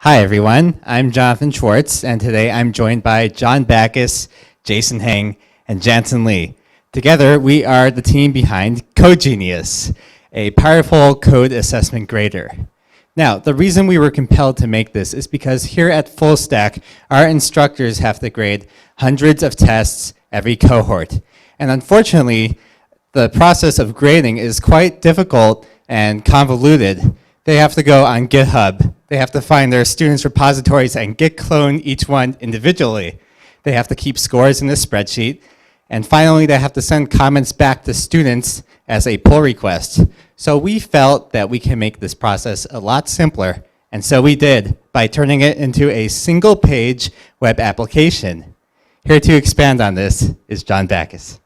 Hi everyone, I'm Jonathan Schwartz, and today I'm joined by John Backus, Jason Heng, and Jansen Lee. Together, we are the team behind CodeGenius, a powerful code assessment grader. Now, the reason we were compelled to make this is because here at Full Stack, our instructors have to grade hundreds of tests every cohort. And unfortunately, the process of grading is quite difficult and convoluted. They have to go on GitHub. They have to find their students' repositories and git clone each one individually. They have to keep scores in a spreadsheet. And finally, they have to send comments back to students as a pull request. So we felt that we can make this process a lot simpler. And so we did by turning it into a single page web application. Here to expand on this is John Backus.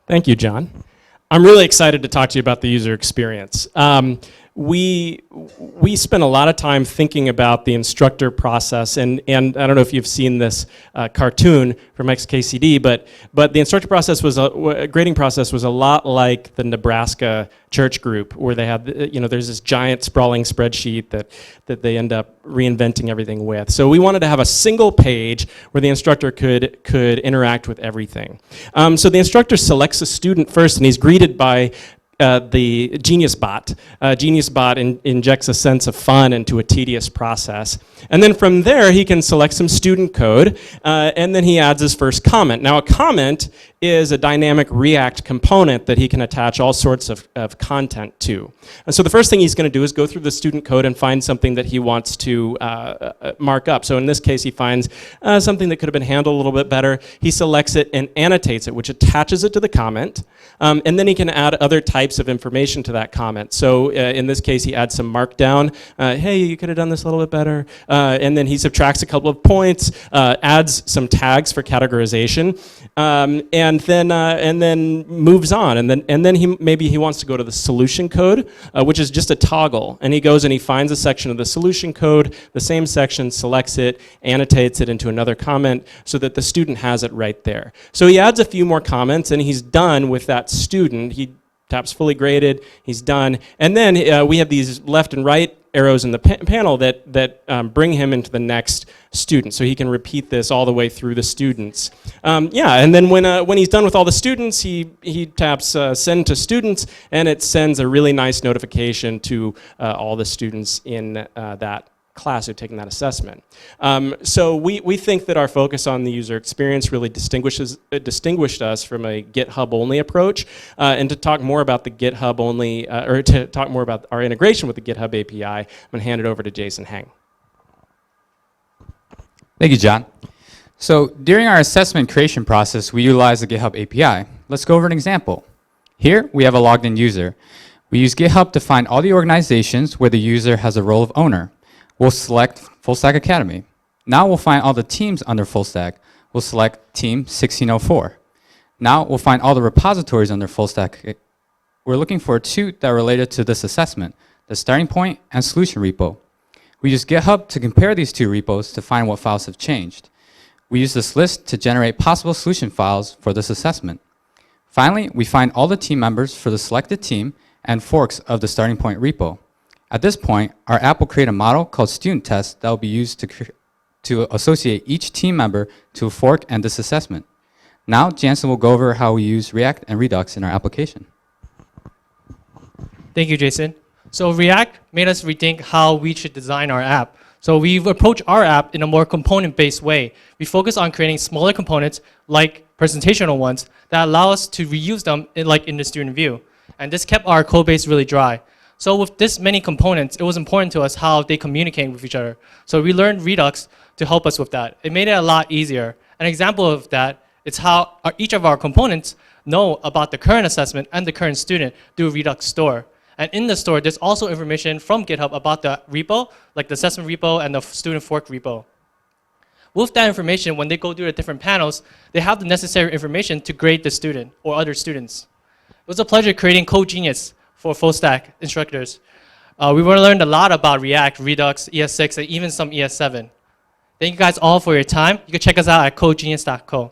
Thank you, John. I'm really excited to talk to you about the user experience. We spent a lot of time thinking about the instructor process, and I don't know if you've seen this cartoon from XKCD, but the instructor process was grading process was a lot like the Nebraska church group, where they have there's this giant sprawling spreadsheet that they end up reinventing everything with. So we wanted to have a single page where the instructor could interact with everything. So the instructor selects a student first, and he's greeted by the Genius bot. Genius bot injects a sense of fun into a tedious process. And then from there, he can select some student code, and then he adds his first comment. Now, a comment is a dynamic React component that he can attach all sorts of content to. And so the first thing he's going to do is go through the student code and find something that he wants to mark up. So in this case, he finds something that could have been handled a little bit better. He selects it and annotates it, which attaches it to the comment. And then he can add other types of information to that comment. So in this case, he adds some markdown. Hey, you could have done this a little bit better. And then he subtracts a couple of points, adds some tags for categorization, and then moves on. And then maybe he wants to go to the solution code, which is just a toggle. And he goes and he finds a section of the solution code, the same section, selects it, annotates it into another comment so that the student has it right there. So he adds a few more comments, and he's done with that student. He taps fully graded, he's done. And then we have these left and right arrows in the panel that bring him into the next student. So he can repeat this all the way through the students. And then when he's done with all the students, he taps send to students, and it sends a really nice notification to all the students in that class who've taken that assessment. So we think that our focus on the user experience really distinguished us from a GitHub-only approach. And to talk more about the GitHub-only, or to talk more about our integration with the GitHub API, I'm going to hand it over to Jason Heng. Thank you, John. So during our assessment creation process, we utilize the GitHub API. Let's go over an example. Here, we have a logged in user. We use GitHub to find all the organizations where the user has a role of owner. We'll select Full Stack Academy. Now we'll find all the teams under Full Stack. We'll select Team 1604. Now we'll find all the repositories under Full Stack. We're looking for two that are related to this assessment, the starting point and solution repo. We use GitHub to compare these two repos to find what files have changed. We use this list to generate possible solution files for this assessment. Finally, we find all the team members for the selected team and forks of the starting point repo. At this point, our app will create a model called student test that will be used to associate each team member to a fork and this assessment. Now, Jansen will go over how we use React and Redux in our application. Thank you, Jason. So React made us rethink how we should design our app. So we've approached our app in a more component-based way. We focus on creating smaller components, like presentational ones, that allow us to reuse them in the student view. And this kept our code base really dry. So with this many components, it was important to us how they communicate with each other. So we learned Redux to help us with that. It made it a lot easier. An example of that is how each of our components know about the current assessment and the current student through Redux store. And in the store, there's also information from GitHub about the repo, like the assessment repo and the student fork repo. With that information, when they go through the different panels, they have the necessary information to grade the student or other students. It was a pleasure creating CodeGenius for full stack instructors. We learned a lot about React, Redux, ES6, and even some ES7. Thank you guys all for your time. You can check us out at codegenius.co.